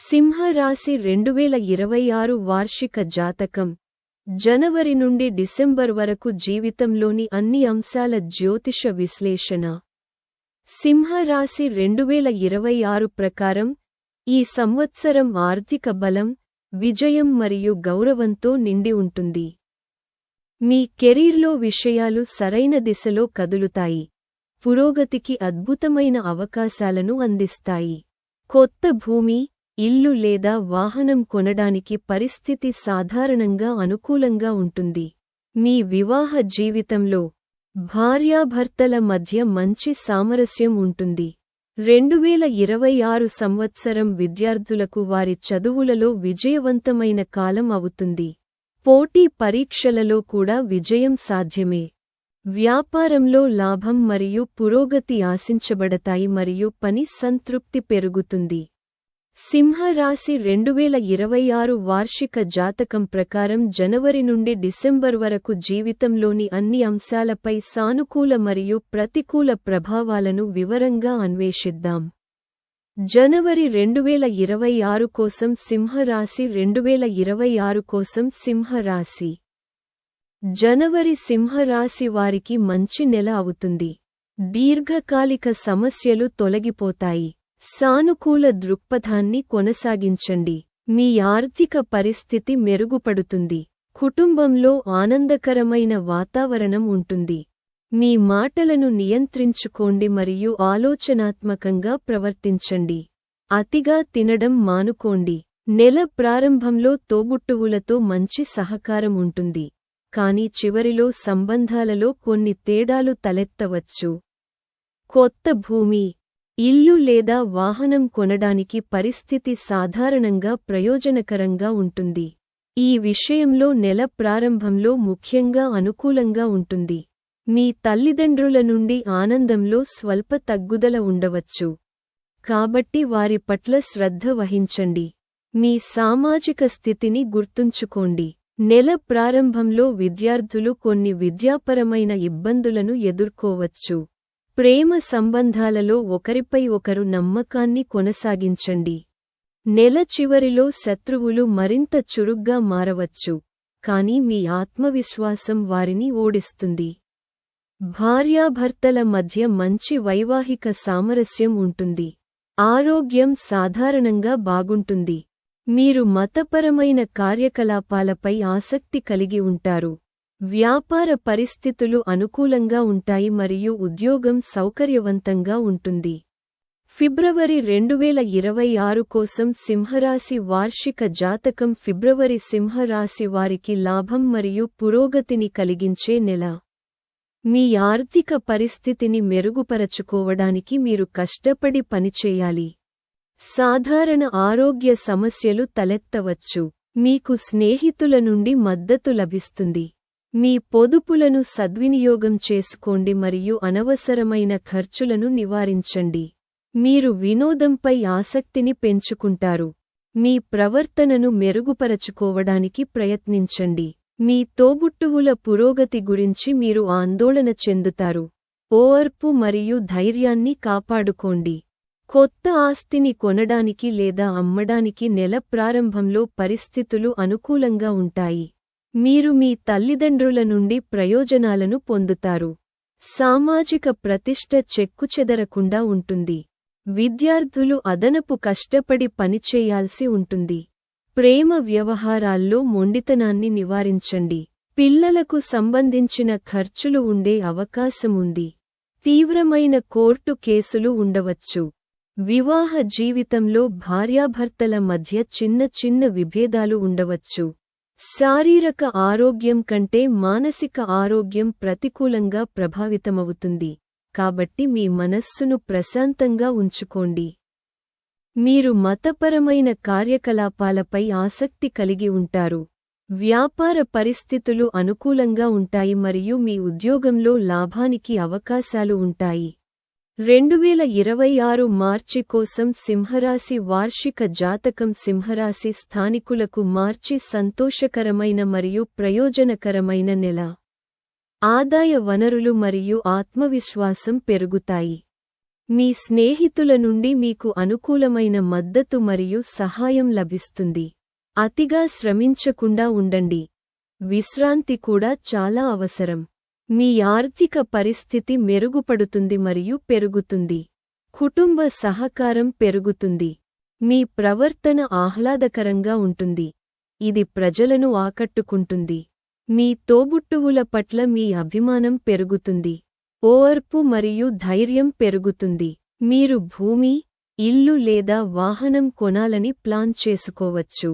సింహరాశి 2026 వార్షిక జాతకం. జనవరి నుండి డిసెంబర్ వరకు జీవితంలోని అన్ని అంశాల జ్యోతిష విశ్లేషణ. సింహరాశి 2026 ప్రకారం ఈ సంవత్సరం ఆర్థిక బలం, విజయం మరియు గౌరవంతో నిండి ఉంటుంది. మీ కెరీర్లో విషయాలు సరైన దిశలో కదులుతాయి. పురోగతికి అద్భుతమైన అవకాశాలను అందిస్తాయి. కొత్త భూమి, ఇల్లు లేదా వాహనం కొనడానికి పరిస్థితి సాధారణంగా అనుకూలంగా ఉంటుంది. మీ వివాహ జీవితంలో భార్యాభర్తల మధ్య మంచి సామరస్యం ఉంటుంది. 2026 సంవత్సరం విద్యార్థులకు వారి చదువులలో విజయవంతమైన కాలం అవుతుంది. పోటీ పరీక్షలలో కూడా విజయం సాధ్యమే. వ్యాపారంలో లాభం మరియు పురోగతి ఆశించబడతాయి మరియు పని సంతృప్తి పెరుగుతుంది. సింహరాశి 2026 వార్షిక జాతకం ప్రకారం జనవరి నుండి డిసెంబర్ వరకు జీవితంలోని అన్ని అంశాలపై సానుకూల మరియు ప్రతికూల ప్రభావాలను వివరంగా అన్వేషిద్దాం. జనవరి 2026 కోసం సింహరాశి 2026 కోసం సింహరాశి. జనవరి సింహరాశి వారికి మంచి నెల అవుతుంది. దీర్ఘకాలిక సమస్యలు తొలగిపోతాయి. సానుకూల దృక్పథాన్ని కొనసాగించండి. మీ ఆర్థిక పరిస్థితి మెరుగుపడుతుంది. కుటుంబంలో ఆనందకరమైన వాతావరణం ఉంటుంది. మీ మాటలను నియంత్రించుకోండి మరియు ఆలోచనాత్మకంగా ప్రవర్తించండి. అతిగా తినడం మానుకోండి. నెల ప్రారంభంలో తోబుట్టువులతో మంచి సహకారం ఉంటుంది. కానీ చివరిలో సంబంధాలలో కొన్ని తేడాలు తలెత్తవచ్చు. కొత్త భూమి, ఇల్లు లేదా వాహనం కొనడానికి పరిస్థితి సాధారణంగా ప్రయోజనకరంగా ఉంటుంది. ఈ విషయంలో నెల ప్రారంభంలో ముఖ్యంగా అనుకూలంగా ఉంటుంది. మీ తల్లిదండ్రుల నుండి ఆనందంలో స్వల్ప తగ్గుదల ఉండవచ్చు. కాబట్టి వారి పట్ల శ్రద్ధ వహించండి. మీ సామాజిక స్థితిని గుర్తుంచుకోండి. నెల ప్రారంభంలో విద్యార్థులు కొన్ని విద్యాపరమైన ఇబ్బందులను ఎదుర్కోవచ్చు. ప్రేమ సంబంధాలలో ఒకరిపై ఒకరు నమ్మకాన్ని కొనసాగించండి. నెల చివరిలో శత్రువులు మరింత చురుగ్గా మారవచ్చు, కానీ మీ ఆత్మవిశ్వాసం వారిని ఓడిస్తుంది. భార్యాభర్తల మధ్య మంచి వైవాహిక సామరస్యం ఉంటుంది. ఆరోగ్యం సాధారణంగా బాగుంటుంది. మీరు మతపరమైన కార్యకలాపాలపై ఆసక్తి కలిగి ఉంటారు. వ్యాపార పరిస్థితులు అనుకూలంగా ఉంటాయి మరియు ఉద్యోగం సౌకర్యవంతంగా ఉంటుంది. ఫిబ్రవరి 2026 కోసం సింహరాశి వార్షిక జాతకం. ఫిబ్రవరి సింహరాశి వారికి లాభం మరియు పురోగతిని కలిగించే నెల. మీ ఆర్థిక పరిస్థితిని మెరుగుపరచుకోవడానికి మీరు కష్టపడి పనిచేయాలి. సాధారణ ఆరోగ్య సమస్యలు తలెత్తవచ్చు. మీకు స్నేహితుల నుండి మద్దతు లభిస్తుంది. మీ పొదుపులను సద్వినియోగం చేసుకోండి మరియు అనవసరమైన ఖర్చులను నివారించండి. మీరు వినోదంపై ఆసక్తిని పెంచుకుంటారు. మీ ప్రవర్తనను మెరుగుపరచుకోవడానికి ప్రయత్నించండి. మీ తోబుట్టువుల పురోగతి గురించి మీరు ఆందోళన చెందుతారు. ఓర్పు మరియు ధైర్యాన్ని కాపాడుకోండి. కొత్త ఆస్తిని కొనడానికి లేదా అమ్మడానికి నెల ప్రారంభంలో పరిస్థితులు అనుకూలంగా ఉంటాయి. మీరు మీ తల్లిదండ్రుల నుండి ప్రయోజనాలను పొందుతారు. సామాజిక ప్రతిష్ట చెక్కుచెదరకుండా ఉంటుంది. విద్యార్థులు అదనపు కష్టపడి పనిచేయాల్సి ఉంటుంది. ప్రేమ వ్యవహారాల్లో మొండితనాన్ని నివారించండి. పిల్లలకు సంబంధించిన ఖర్చులు ఉండే అవకాశముంది. తీవ్రమైన కోర్టు కేసులు ఉండవచ్చు. వివాహ జీవితంలో భార్యాభర్తల మధ్య చిన్న చిన్న విభేదాలు ఉండవచ్చు. శారీరక ఆరోగ్యం కంటే మానసిక ఆరోగ్యం ప్రతికూలంగా ప్రభావితమవుతుంది, కాబట్టి మీ మనస్సును ప్రశాంతంగా ఉంచుకోండి. మీరు మతపరమైన కార్యకలాపాలపై ఆసక్తి కలిగి ఉంటారు. వ్యాపార పరిస్థితులు అనుకూలంగా ఉంటాయి మరియు మీ ఉద్యోగంలో లాభానికి అవకాశాలు ఉంటాయి. 2026 మార్చి కోసం సింహరాశి వార్షిక జాతకం. సింహరాశి స్థానికులకు మార్చి సంతోషకరమైన మరియు ప్రయోజనకరమైన నెల. ఆదాయ వనరులు మరియు ఆత్మవిశ్వాసం పెరుగుతాయి. మీ స్నేహితుల నుండి మీకు అనుకూలమైన మద్దతు మరియు సహాయం లభిస్తుంది. అతిగా శ్రమించకుండా ఉండండి. విశ్రాంతి కూడా చాలా అవసరం. మీ ఆర్థిక పరిస్థితి మెరుగుపడుతుంది మరియు పెరుగుతుంది. కుటుంబ సహకారం పెరుగుతుంది. మీ ప్రవర్తన ఆహ్లాదకరంగా ఉంటుంది. ఇది ప్రజలను ఆకట్టుకుంటుంది. మీ తోబుట్టువుల పట్ల మీ అభిమానం పెరుగుతుంది. ఓర్పు మరియు ధైర్యం పెరుగుతుంది. మీరు భూమి, ఇల్లు లేదా వాహనం కొనాలని ప్లాన్ చేసుకోవచ్చు.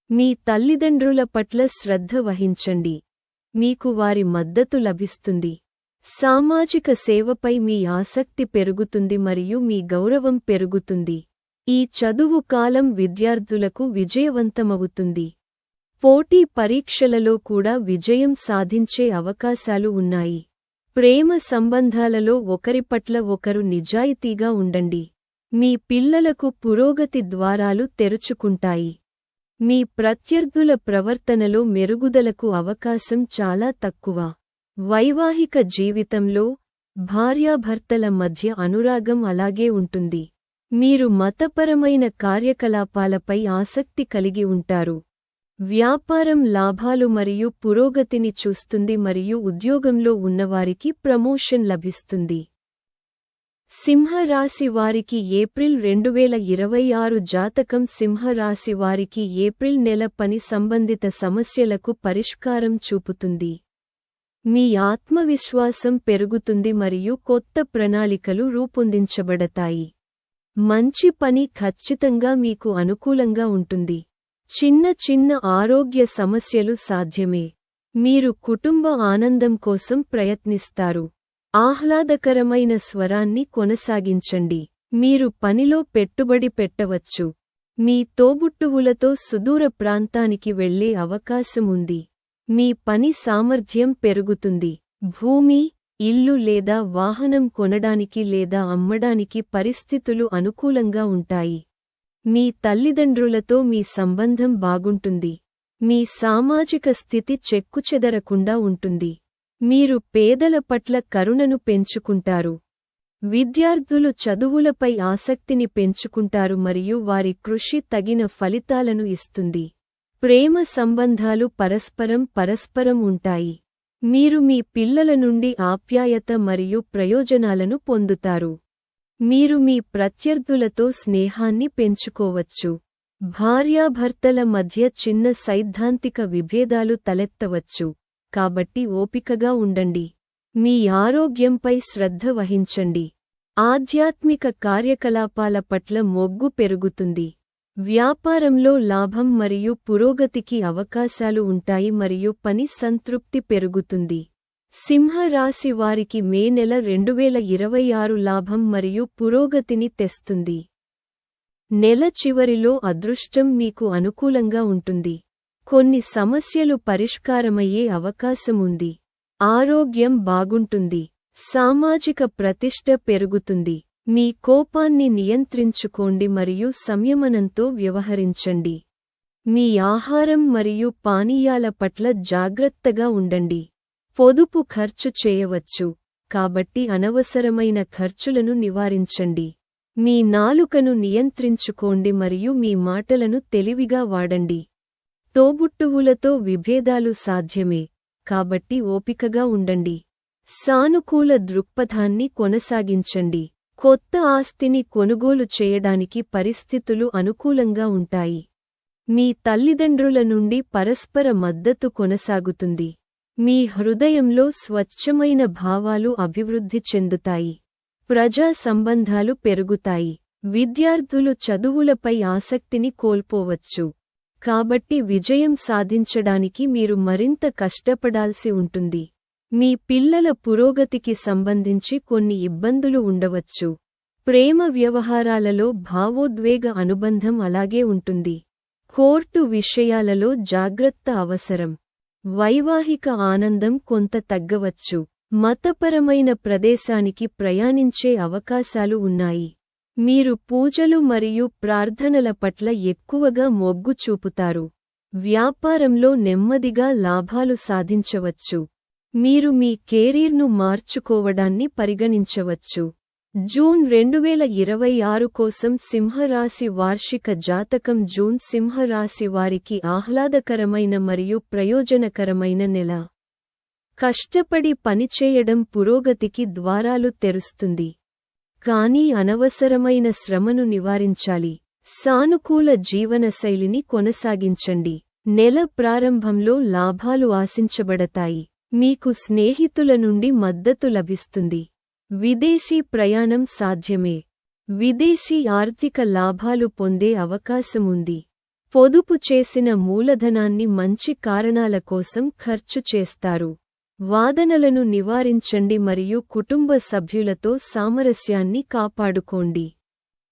మీ తల్లిదండ్రుల పట్ల శ్రద్ధ వహించండి. మీకు వారి మద్దతు లభిస్తుంది. సామాజిక సేవపై మీ ఆసక్తి పెరుగుతుంది మరియు మీ గౌరవం పెరుగుతుంది. ఈ చదువు కాలం విద్యార్థులకు విజయవంతమవుతుంది. పోటీ పరీక్షలలో కూడా విజయం సాధించే అవకాశాలు ఉన్నాయి. ప్రేమ సంబంధాలలో ఒకరి పట్ల ఒకరు నిజాయితీగా ఉండండి. మీ పిల్లలకు పురోగతి ద్వారాలు తెరుచుకుంటాయి. మీ ప్రత్యర్థుల ప్రవర్తనలో మెరుగుదలకు అవకాశం చాలా తక్కువ. వైవాహిక జీవితంలో భార్యాభర్తల మధ్య అనురాగం అలాగే ఉంటుంది. మీరు మతపరమైన కార్యకలాపాలపై ఆసక్తి కలిగి ఉంటారు. వ్యాపారం లాభాలు మరియు పురోగతిని చూస్తుంది మరియు ఉద్యోగంలో ఉన్నవారికి ప్రమోషన్ లభిస్తుంది. సింహరాశి వారికి ఏప్రిల్ 2026 జాతకం. సింహరాశి వారికి ఏప్రిల్ నెల పని సంబంధిత సమస్యలకు పరిష్కారం చూపుతుంది. మీ ఆత్మవిశ్వాసం పెరుగుతుంది మరియు కొత్త ప్రణాళికలు రూపొందించబడతాయి. మంచి పని ఖచ్చితంగా మీకు అనుకూలంగా ఉంటుంది. చిన్న చిన్న ఆరోగ్య సమస్యలు సాధ్యమే. మీరు కుటుంబ ఆనందం కోసం ప్రయత్నిస్తారు. ఆహ్లాదకరమైన స్వరాన్ని కొనసాగించండి. మీరు పనిలో పెట్టుబడి పెట్టవచ్చు. మీ తోబుట్టువులతో సుదూర ప్రాంతానికి వెళ్లే అవకాశం ఉంది. మీ పని సామర్థ్యం పెరుగుతుంది. భూమి, ఇల్లు లేదా వాహనం కొనడానికి లేదా అమ్మడానికి పరిస్థితులు అనుకూలంగా ఉంటాయి. మీ తల్లిదండ్రులతో మీ సంబంధం బాగుంటుంది. మీ సామాజిక స్థితి చెక్కుచెదరకుండా ఉంటుంది. మీరు పేదల పట్ల కరుణను పెంచుకుంటారు. విద్యార్థులు చదువులపై ఆసక్తిని పెంచుకుంటారు మరియు వారి కృషి తగిన ఫలితాలను ఇస్తుంది. ప్రేమ సంబంధాలు పరస్పరం ఉంటాయి. మీరు మీ పిల్లల నుండి ఆప్యాయత మరియు ప్రయోజనాలను పొందుతారు. మీరు మీ ప్రత్యర్థులతో స్నేహాన్ని పెంచుకోవచ్చు. భార్యాభర్తల మధ్య చిన్న సైద్ధాంతిక విభేదాలు తలెత్తవచ్చు. కాబట్టి ఓపికగా ఉండండి. మీ ఆరోగ్యంపై శ్రద్ధ వహించండి. ఆధ్యాత్మిక కార్యకలాపాల పట్ల మొగ్గు పెరుగుతుంది. వ్యాపారంలో లాభం మరియు పురోగతికి అవకాశాలు ఉంటాయి మరియు పని సంతృప్తి పెరుగుతుంది. సింహరాశి వారికి మే నెల 2026 లాభం మరియు పురోగతిని తెస్తుంది. నెల చివరిలో అదృష్టం మీకు అనుకూలంగా ఉంటుంది. కొన్ని సమస్యలు పరిష్కారమయ్యే అవకాశముంది. ఆరోగ్యం బాగుంటుంది. సామాజిక ప్రతిష్ట పెరుగుతుంది. మీ కోపాన్ని నియంత్రించుకోండి మరియు సంయమనంతో వ్యవహరించండి. మీ ఆహారం మరియు పానీయాల పట్ల జాగ్రత్తగా ఉండండి. పొదుపు ఖర్చు చేయవచ్చు, కాబట్టి అనవసరమైన ఖర్చులను నివారించండి. మీ నాలుకను నియంత్రించుకోండి మరియు మీ మాటలను తెలివిగా వాడండి. తోబుట్టువులతో విభేదాలు సాధ్యమే, కాబట్టి ఓపికగా ఉండండి. సానుకూల దృక్పథాన్ని కొనసాగించండి. కొత్త ఆస్తిని కొనుగోలు చేయడానికి పరిస్థితులు అనుకూలంగా ఉంటాయి. మీ తల్లిదండ్రుల నుండి పరస్పర మద్దతు కొనసాగుతుంది. మీ హృదయంలో స్వచ్ఛమైన భావాలు అభివృద్ధి చెందుతాయి. ప్రజా సంబంధాలు పెరుగుతాయి. విద్యార్థులు చదువులపై ఆసక్తిని కోల్పోవచ్చు, కాబట్టి విజయం సాధించడానికి మీరు మరింత కష్టపడాల్సి ఉంటుంది. మీ పిల్లల పురోగతికి సంబంధించి కొన్ని ఇబ్బందులు ఉండవచ్చు. ప్రేమ వ్యవహారాలలో భావోద్వేగ అనుబంధం అలాగే ఉంటుంది. కోర్టు విషయాలలో జాగ్రత్త అవసరం. వైవాహిక ఆనందం కొంత తగ్గవచ్చు. మతపరమైన ప్రదేశానికి ప్రయాణించే అవకాశాలు ఉన్నాయి. మీరు పూజలు మరియు ప్రార్థనల పట్ల ఎక్కువగా మొగ్గు చూపుతారు. వ్యాపారంలో నెమ్మదిగా లాభాలు సాధించవచ్చు. మీరు మీ కెరీర్ను మార్చుకోవడాన్ని పరిగణించవచ్చు. జూన్ 2026 కోసం సింహరాశి వార్షిక జాతకం. జూన్ సింహరాశి వారికి ఆహ్లాదకరమైన మరియు ప్రయోజనకరమైన నెల. కష్టపడి పనిచేయడం పురోగతికి ద్వారాలు తెరుస్తుంది. కానీ అనవసరమైన శ్రమను నివారించాలి. సానుకూల జీవనశైలిని కొనసాగించండి. నెల ప్రారంభంలో లాభాలు ఆశించబడతాయి. మీకు స్నేహితుల నుండి మద్దతు లభిస్తుంది. విదేశీ ప్రయాణం సాధ్యమే. విదేశీ ఆర్థిక లాభాలు పొందే అవకాశముంది. పొదుపు చేసిన మూలధనాన్ని మంచి కారణాల కోసం ఖర్చు చేస్తారు. వాదనలను నివారించండి మరియు కుటుంబ సభ్యులతో సామరస్యాన్ని కాపాడుకోండి.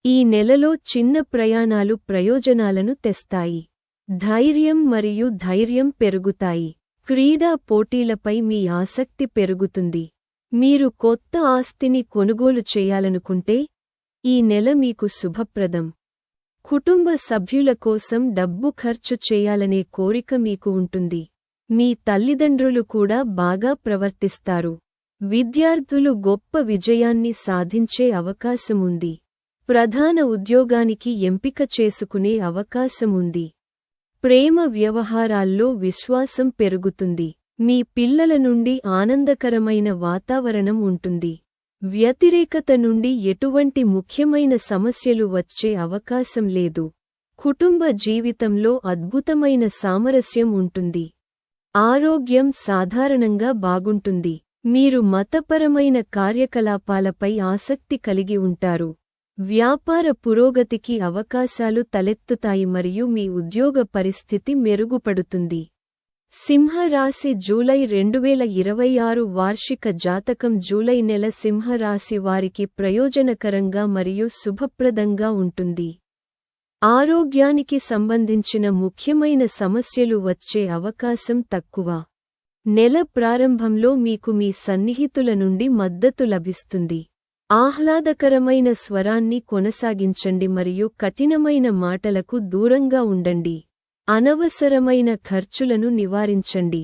ఈ నెలలో చిన్న ప్రయాణాలు ప్రయోజనాలను తెస్తాయి. ధైర్యం మరియు ధైర్యం పెరుగుతాయి. క్రీడా పోటీలపై మీ ఆసక్తి పెరుగుతుంది. మీరు కొత్త ఆస్తిని కొనుగోలు చేయాలనుకుంటే ఈ నెల మీకు శుభప్రదం. కుటుంబ సభ్యుల కోసం డబ్బు ఖర్చు చేయాలనే కోరిక మీకు ఉంటుంది. మీ తల్లిదండ్రులు కూడా బాగా ప్రవర్తిస్తారు. విద్యార్థులు గొప్ప విజయాన్ని సాధించే అవకాశముంది. ప్రధాన ఉద్యోగానికి ఎంపిక చేసుకునే అవకాశముంది. ప్రేమ వ్యవహారాల్లో విశ్వాసం పెరుగుతుంది. మీ పిల్లల నుండి ఆనందకరమైన వాతావరణం ఉంటుంది. వ్యతిరేకత నుండి ఎటువంటి ముఖ్యమైన సమస్యలు వచ్చే అవకాశం లేదు. కుటుంబ జీవితంలో అద్భుతమైన సామరస్యం ఉంటుంది. ఆరోగ్యం సాధారణంగా బాగుంటుంది. మీరు మతపరమైన కార్యకలాపాలపై ఆసక్తి కలిగి ఉంటారు. వ్యాపార పురోగతికి అవకాశాలు తలెత్తుతాయి మరియు మీ ఉద్యోగ పరిస్థితి మెరుగుపడుతుంది. సింహరాశి జూలై 2026 వార్షిక జాతకం. జూలై నెల సింహరాశి వారికి ప్రయోజనకరంగా మరియు శుభప్రదంగా ఉంటుంది. ఆరోగ్యానికి సంబంధించిన ముఖ్యమైన సమస్యలు వచ్చే అవకాశం తక్కువ. నెల ప్రారంభంలో మీకు మీ సన్నిహితుల నుండి మద్దతు లభిస్తుంది. ఆహ్లాదకరమైన స్వరాన్ని కొనసాగించండి మరియు కఠినమైన మాటలకు దూరంగా ఉండండి. అనవసరమైన ఖర్చులను నివారించండి.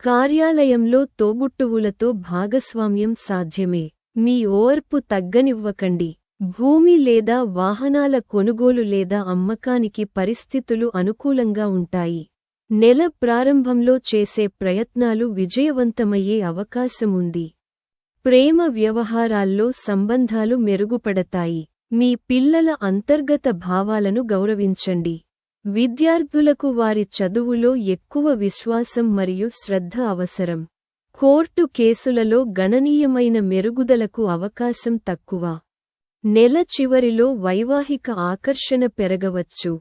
కార్యాలయంలో తోబుట్టువులతో భాగస్వామ్యం సాధ్యమే. మీ ఓర్పు తగ్గనివ్వకండి. భూమి లేదా వాహనాల కొనుగోలు లేదా అమ్మకానికి పరిస్థితులు అనుకూలంగా ఉంటాయి. నెల ప్రారంభంలో చేసే ప్రయత్నాలు విజయవంతమయ్యే అవకాశముంది. ప్రేమ వ్యవహారాల్లో సంబంధాలు మెరుగుపడతాయి. మీ పిల్లల అంతర్గత భావాలను గౌరవించండి. విద్యార్థులకు వారి చదువులో ఎక్కువ విశ్వాసం మరియు శ్రద్ధ అవసరం. కోర్టు కేసులలో గణనీయమైన మెరుగుదలకు అవకాశం తక్కువ. నెల చివరిలో వైవాహిక ఆకర్షణ పెరగవచ్చు.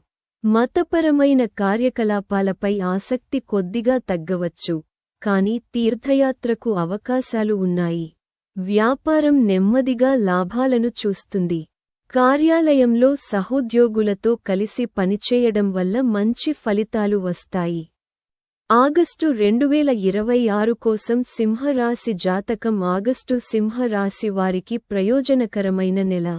మతపరమైన కార్యకలాపాలపై ఆసక్తి కొద్దిగా తగ్గవచ్చు. కానీ తీర్థయాత్రకు అవకాశాలు ఉన్నాయి. వ్యాపారం నెమ్మదిగా లాభాలను చూస్తుంది. కార్యాలయంలో సహోద్యోగులతో కలిసి పనిచేయడం వల్ల మంచి ఫలితాలు వస్తాయి. ఆగస్టు 2026 కోసం సింహరాశి జాతకం. ఆగస్టు సింహరాశి వారికి ప్రయోజనకరమైన నెల.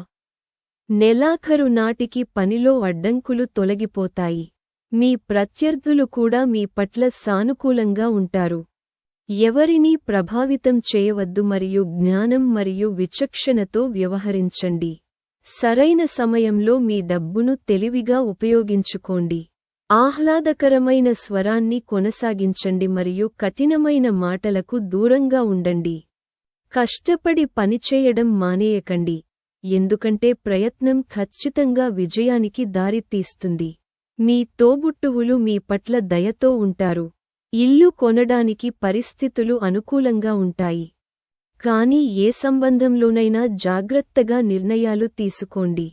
నెలాఖరు నాటికి పనిలో అడ్డంకులు తొలగిపోతాయి. మీ ప్రత్యర్థులు కూడా మీ పట్ల సానుకూలంగా ఉంటారు. ఎవరినీ ప్రభావితం చేయవద్దు మరియు జ్ఞానం మరియు విచక్షణతో వ్యవహరించండి. సరైన సమయంలో మీ డబ్బును తెలివిగా ఉపయోగించుకోండి. ఆహ్లాదకరమైన స్వరాన్ని కొనసాగించండి మరియు కఠినమైన మాటలకు దూరంగా ఉండండి. కష్టపడి పనిచేయడం మానేయకండి, ఎందుకంటే ప్రయత్నం ఖచ్చితంగా విజయానికి దారితీస్తుంది. మీ తోబుట్టువులు మీ పట్ల దయతో ఉంటారు. ఇల్లు కొనడానికి పరిస్థితులు అనుకూలంగా ఉంటాయి. కానీ ఏ సంబంధంలోనైనా జాగ్రత్తగా నిర్ణయాలు తీసుకోండి.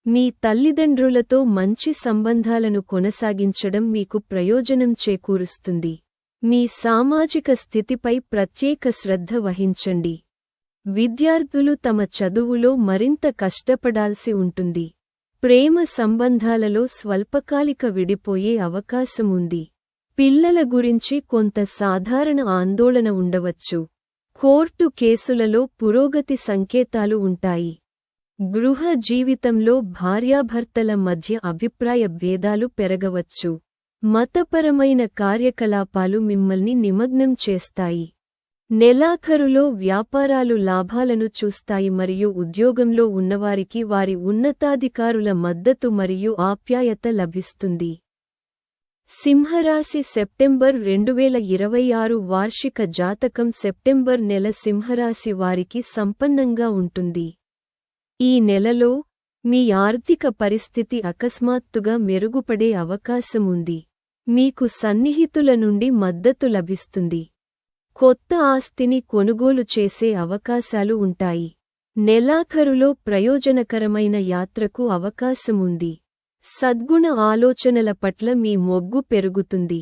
మీ తల్లిదండ్రులతో మంచి సంబంధాలను కొనసాగించడం మీకు ప్రయోజనం చేకూరుస్తుంది. మీ సామాజిక స్థితిపై ప్రత్యేక శ్రద్ధ వహించండి. విద్యార్థులు తమ చదువులో మరింత కష్టపడాల్సి ఉంటుంది. ప్రేమ సంబంధాలలో స్వల్పకాలిక విడిపోయే అవకాశముంది. పిల్లల గురించి కొంత సాధారణ ఆందోళన ఉండవచ్చు. కోర్టు కేసులలో పురోగతి సంకేతాలు ఉంటాయి. గృహ జీవితంలో భార్యాభర్తల మధ్య అభిప్రాయ భేదాలు పెరగవచ్చు. మతపరమైన కార్యకలాపాలు మిమ్మల్ని నిమగ్నం చేస్తాయి. నెలాఖరులో వ్యాపారాలు లాభాలను చూస్తాయి మరియు ఉద్యోగంలో ఉన్నవారికి వారి ఉన్నతాధికారుల మద్దతు మరియు ఆప్యాయత లభిస్తుంది. సింహరాశి సెప్టెంబర్ 2026 వార్షిక జాతకం సెప్టెంబర్ నెల సింహరాశి వారికి సంపన్నంగా ఉంటుంది. ఈ నెలలో మీ ఆర్థిక పరిస్థితి అకస్మాత్తుగా మెరుగుపడే అవకాశముంది. మీకు సన్నిహితుల నుండి మద్దతు లభిస్తుంది. కొత్త ఆస్తిని కొనుగోలు చేసే అవకాశాలు ఉంటాయి. నెలాఖరులో ప్రయోజనకరమైన యాత్రకు అవకాశముంది. సద్గుణ ఆలోచనల పట్ల మీ మొగ్గు పెరుగుతుంది.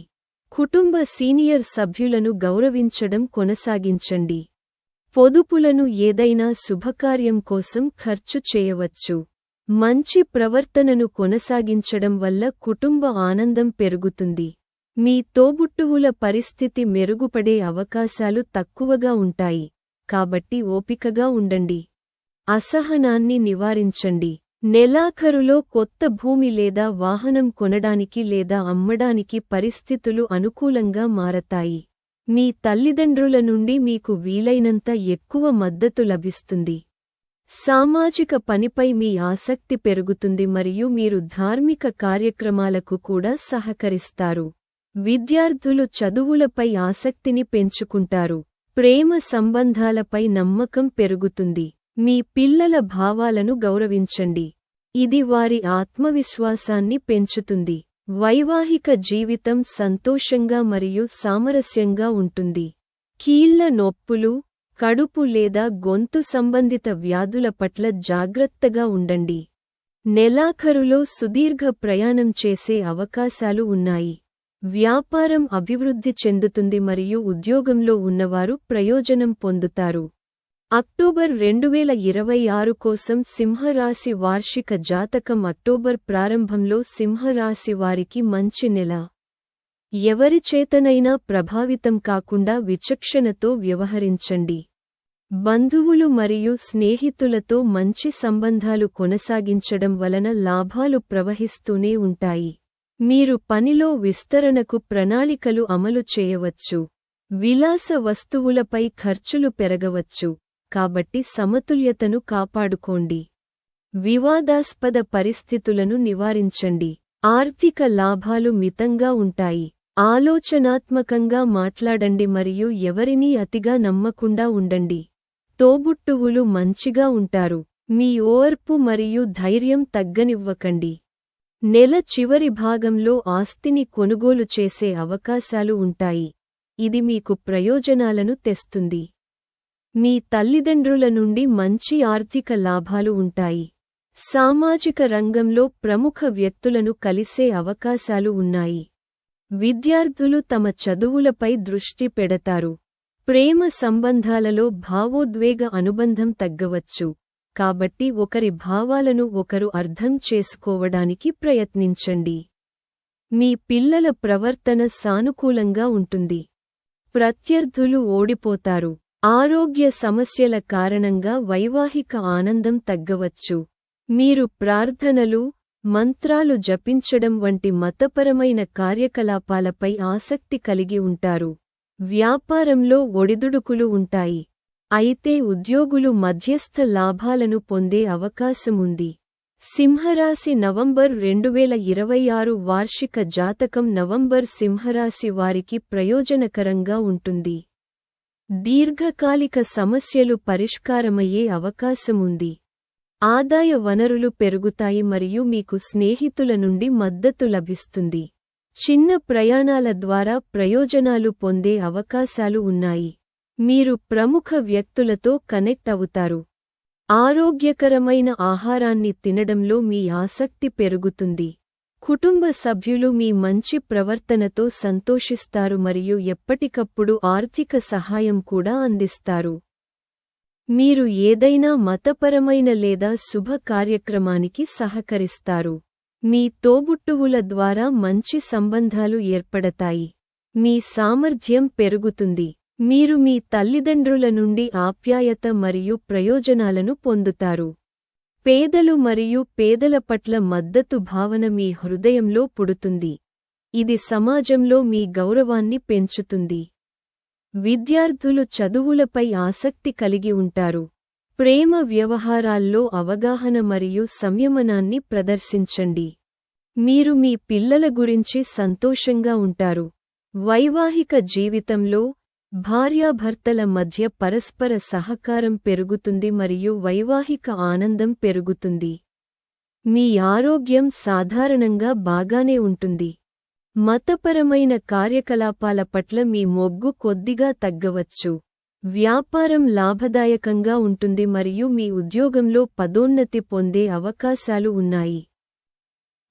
కుటుంబ సీనియర్ సభ్యులను గౌరవించడం కొనసాగించండి. పొదుపులను ఏదైనా శుభకార్యం కోసం ఖర్చు చేయవచ్చు. మంచి ప్రవర్తనను కొనసాగించడం వల్ల కుటుంబ ఆనందం పెరుగుతుంది. మీ తోబుట్టువుల పరిస్థితి మెరుగుపడే అవకాశాలు తక్కువగా ఉంటాయి, కాబట్టి ఓపికగా ఉండండి. అసహనాన్ని నివారించండి. నెలాఖరులో కొత్త భూమి లేదా వాహనం కొనడానికి లేదా అమ్మడానికి పరిస్థితులు అనుకూలంగా మారతాయి. మీ తల్లిదండ్రుల నుండి మీకు వీలైనంత ఎక్కువ మద్దతు లభిస్తుంది. సామాజిక పనిపై మీ ఆసక్తి పెరుగుతుంది మరియు మీరు ధార్మిక కార్యక్రమాలకు కూడా సహకరిస్తారు. విద్యార్థులు చదువులపై ఆసక్తిని పెంచుకుంటారు. ప్రేమ సంబంధాలపై నమ్మకం పెరుగుతుంది. మీ పిల్లల భావాలను గౌరవించండి. ఇది వారి ఆత్మవిశ్వాసాన్ని పెంచుతుంది. వైవాహిక జీవితం సంతోషంగా మరియు సామరస్యంగా ఉంటుంది. కీళ్ల నొప్పులు, కడుపు లేదా గొంతు సంబంధిత వ్యాధుల పట్ల జాగ్రత్తగా ఉండండి. నెలాఖరులో సుదీర్ఘ ప్రయాణం చేసే అవకాశాలు ఉన్నాయి. వ్యాపారం అభివృద్ధి చెందుతుంది మరియు ఉద్యోగంలో ఉన్నవారు ప్రయోజనం పొందుతారు. అక్టోబర్ 2026 కోసం సింహరాశి వార్షిక జాతకం అక్టోబర్ ప్రారంభంలో సింహరాశి వారికి మంచి నెల. ఎవరిచేతనైనా ప్రభావితం కాకుండా విచక్షణతో వ్యవహరించండి. బంధువులు మరియు స్నేహితులతో మంచి సంబంధాలు కొనసాగించడం వలన లాభాలు ప్రవహిస్తూనే ఉంటాయి. మీరు పనిలో విస్తరణకు ప్రణాళికలు అమలు చేయవచ్చు. విలాస వస్తువులపై ఖర్చులు పెరగవచ్చు, కాబట్టి సమతుల్యతను కాపాడుకోండి. వివాదాస్పద పరిస్థితులను నివారించండి. ఆర్థిక లాభాలు మితంగా ఉంటాయి. ఆలోచనాత్మకంగా మాట్లాడండి మరియు ఎవరినీ అతిగా నమ్మకుండా ఉండండి. తోబుట్టువులు మంచిగా ఉంటారు. మీ ఓర్పు మరియు ధైర్యం తగ్గనివ్వకండి. నెల చివరి భాగంలో ఆస్తిని కొనుగోలు చేసే అవకాశాలు ఉంటాయి. ఇది మీకు ప్రయోజనాలను తెస్తుంది. మీ తల్లిదండ్రుల నుండి మంచి ఆర్థిక లాభాలు ఉంటాయి. సామాజిక రంగంలో ప్రముఖ వ్యక్తులను కలిసే అవకాశాలు ఉన్నాయి. విద్యార్థులు తమ చదువులపై దృష్టి పెడతారు. ప్రేమ సంబంధాలలో భావోద్వేగ అనుబంధం తగ్గవచ్చు, కాబట్టి ఒకరి భావాలను ఒకరు అర్థం చేసుకోవడానికి ప్రయత్నించండి. మీ పిల్లల ప్రవర్తన సానుకూలంగా ఉంటుంది. ప్రత్యర్థులు ఓడిపోతారు. ఆరోగ్య సమస్యల కారణంగా వైవాహిక ఆనందం తగ్గవచ్చు. మీరు ప్రార్థనలు, మంత్రాలు జపించడం వంటి మతపరమైన కార్యకలాపాలపై ఆసక్తి కలిగి ఉంటారు. వ్యాపారంలో ఒడిదుడుకులు ఉంటాయి, అయితే ఉద్యోగులు మధ్యస్థ లాభాలను పొందే అవకాశముంది. సింహరాశి నవంబర్ 2026 వార్షిక జాతకం నవంబర్ సింహరాశి వారికి ప్రయోజనకరంగా ఉంటుంది. దీర్ఘకాలిక సమస్యలు పరిష్కారమయ్యే అవకాశముంది. ఆదాయ వనరులు పెరుగుతాయి మరియు మీకు స్నేహితుల నుండి మద్దతు లభిస్తుంది. చిన్న ప్రయాణాల ద్వారా ప్రయోజనాలు పొందే అవకాశాలు ఉన్నాయి. మీరు ప్రముఖ వ్యక్తులతో కనెక్ట్ అవుతారు. ఆరోగ్యకరమైన ఆహారాన్ని తినడంలో మీ ఆసక్తి పెరుగుతుంది. కుటుంబ సభ్యులు మీ మంచి ప్రవర్తనతో సంతోషిస్తారు మరియు ఎప్పటికప్పుడు ఆర్థిక సహాయం కూడా అందిస్తారు. మీరు ఏదైనా మతపరమైన లేదా శుభ కార్యక్రమానికి సహకరిస్తారు. మీ తోబుట్టువుల ద్వారా మంచి సంబంధాలు ఏర్పడతాయి. మీ సామర్థ్యం పెరుగుతుంది. మీరు మీ తల్లిదండ్రుల నుండి ఆప్యాయత మరియు ప్రయోజనాలను పొందుతారు. పేదలు మరియు పేదల పట్ల మద్దతు భావన మీ హృదయంలో పుడుతుంది. ఇది సమాజంలో మీ గౌరవాన్ని పెంచుతుంది. విద్యార్థులు చదువులపై ఆసక్తి కలిగి ఉంటారు. ప్రేమ వ్యవహారాల్లో అవగాహన మరియు సంయమనాన్ని ప్రదర్శించండి. మీరు మీ పిల్లల గురించి సంతోషంగా ఉంటారు. వైవాహిక జీవితంలో భార్యాభర్తల మధ్య పరస్పర సహకారం పెరుగుతుంది మరియు వైవాహిక ఆనందం పెరుగుతుంది. మీ ఆరోగ్యం సాధారణంగా బాగానే ఉంటుంది. మతపరమైన కార్యకలాపాల పట్ల మీ మొగ్గు కొద్దిగా తగ్గవచ్చు. వ్యాపారం లాభదాయకంగా ఉంటుంది మరియు మీ ఉద్యోగంలో పదోన్నతి పొందే అవకాశాలు ఉన్నాయి.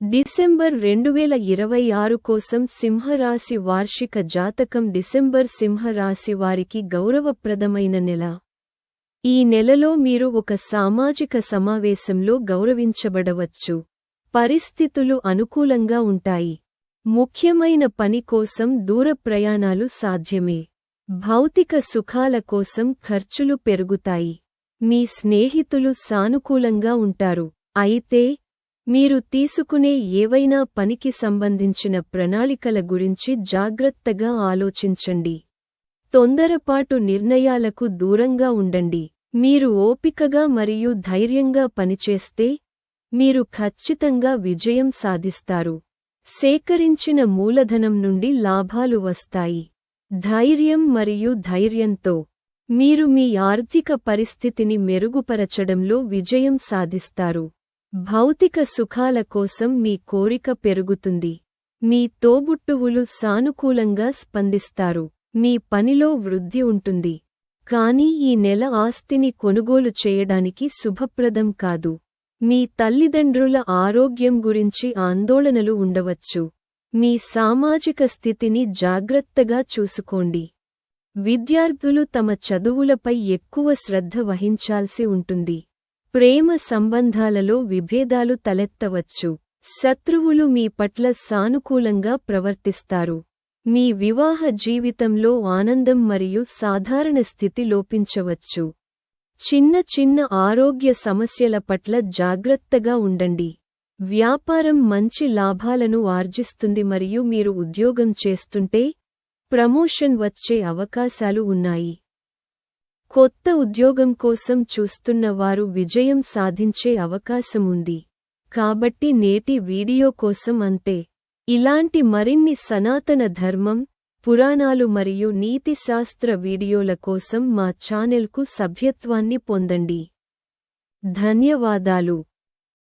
డిసెంబర్ 2026 కోసం సింహరాశి వార్షిక జాతకం. డిసెంబర్ సింహరాశి వారికి గౌరవప్రదమైన నెల. ఈ నెలలో మీరు ఒక సామాజిక సమావేశంలో గౌరవించబడవచ్చు. పరిస్థితులు అనుకూలంగా ఉంటాయి. ముఖ్యమైన పని కోసం దూర ప్రయాణాలు సాధ్యమే. భౌతిక సుఖాల కోసం ఖర్చులు పెరుగుతాయి. మీ స్నేహితులు సానుకూలంగా ఉంటారు. అయితే మీరు తీసుకునే ఏవైనా పనికి సంబంధించిన ప్రణాళికల గురించి జాగ్రత్తగా ఆలోచించండి. తొందరపాటు నిర్ణయాలకు దూరంగా ఉండండి. మీరు ఓపికగా మరియు ధైర్యంగా పనిచేస్తే మీరు ఖచ్చితంగా విజయం సాధిస్తారు. సేకరించిన మూలధనం నుండి లాభాలు వస్తాయి. ధైర్యం మరియు ధైర్యంతో మీరు మీ ఆర్థిక పరిస్థితిని మెరుగుపరచడంలో విజయం సాధిస్తారు. భౌతిక సుఖాల కోసం మీ కోరిక పెరుగుతుంది. మీ తోబుట్టువులు సానుకూలంగా స్పందిస్తారు. మీ పనిలో వృద్ధి ఉంటుంది. కానీ ఈ నెల ఆస్తిని కొనుగోలు చేయడానికి శుభప్రదం కాదు. మీ తల్లిదండ్రుల ఆరోగ్యం గురించి ఆందోళనలు ఉండవచ్చు. మీ సామాజిక స్థితిని జాగ్రత్తగా చూసుకోండి. విద్యార్థులు తమ చదువులపై ఎక్కువ శ్రద్ధ వహించాల్సి ఉంటుంది. ప్రేమ సంబంధాలలో విభేదాలు తలెత్తవచ్చు. శత్రువులు మీ పట్ల సానుకూలంగా ప్రవర్తిస్తారు. మీ వివాహ జీవితంలో ఆనందం మరియు సాధారణ స్థితి లోపించవచ్చు. చిన్న చిన్న ఆరోగ్య సమస్యల పట్ల జాగ్రత్తగా ఉండండి. వ్యాపారం మంచి లాభాలను ఆర్జిస్తుంది మరియు మీరు ఉద్యోగం చేస్తుంటే ప్రమోషన్ వచ్చే అవకాశాలు ఉన్నాయి. కొత్త ఉద్యోగం కోసం చూస్తున్న వారు విజయం సాధించే అవకాశం ఉంది. కాబట్టి నేటి వీడియో కోసం అంతే. ఇలాంటి మరిన్ని సనాతన ధర్మం, పురాణాలు మరియు నీతిశాస్త్ర వీడియోల కోసం మా ఛానెల్కు సభ్యత్వాన్ని పొందండి. ధన్యవాదాలు.